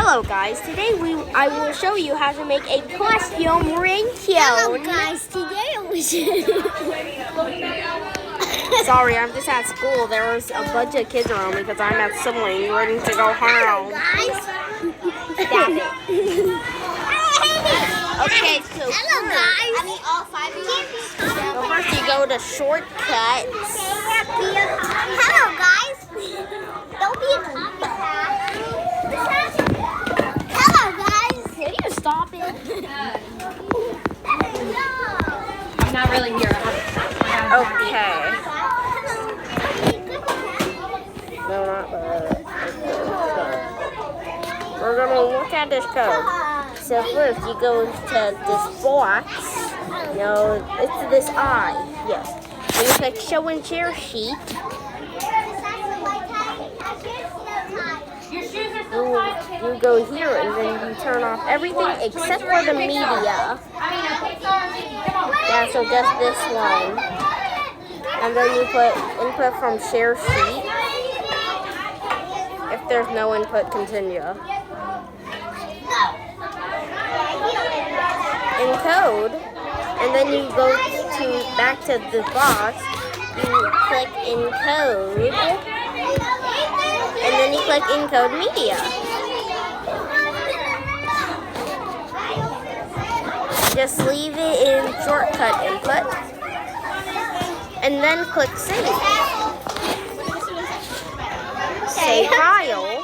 Hello guys, today I will show you how to make a costume ringtone. Hello guys, today I was Sorry, I'm just at school. There was a bunch of kids around me because I'm at sibling ready to go home. guys. Stop it. Okay, so Hello guys. I mean all 5 of you. So first you go to shortcuts. Hello guys. Don't be a Hello guys. Can you stop it? I'm not really here. Okay. No, not that. We're gonna look at this code. So first you go to this box. No, it's this eye. Yes. And you click show and share sheet. You go here and then you turn off everything except for the media. Yeah, so just this one. And then you put input from share sheet. If there's no input, continue. Encode, and then you go back to the box. You click encode, and then you click encode media. Just leave it in shortcut input, and then click save. Save file.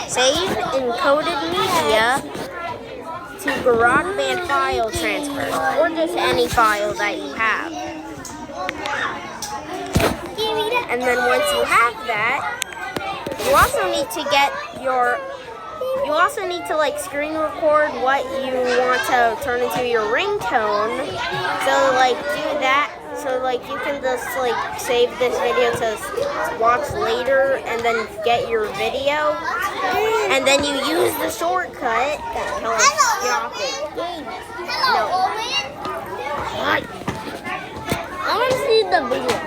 Save encoded media to GarageBand file transfer, or just any file that you have. And then once you have that, you also need to like screen record what you want to turn into your ringtone. So like do that. So like you can just like save this video to watch later and then get your video. And then you use the shortcut to like stop it. No. What? I want to see the video.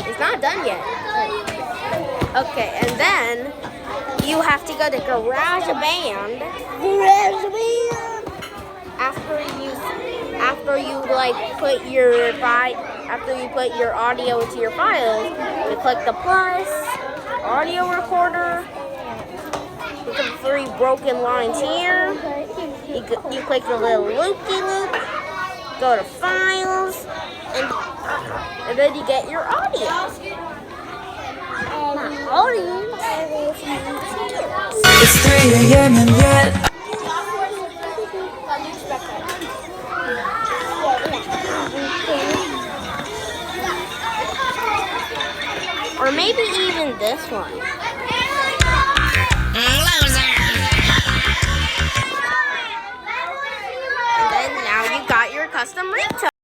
It's not done yet. Okay, and then you have to go to GarageBand. After you put your audio into your files, you click the plus, audio recorder. Look at the 3 broken lines here. You click the little loop-de-loop, go to files, and then you get your audio. It's 3 a.m. and yet or maybe even this one. And then now you got your custom ringtone.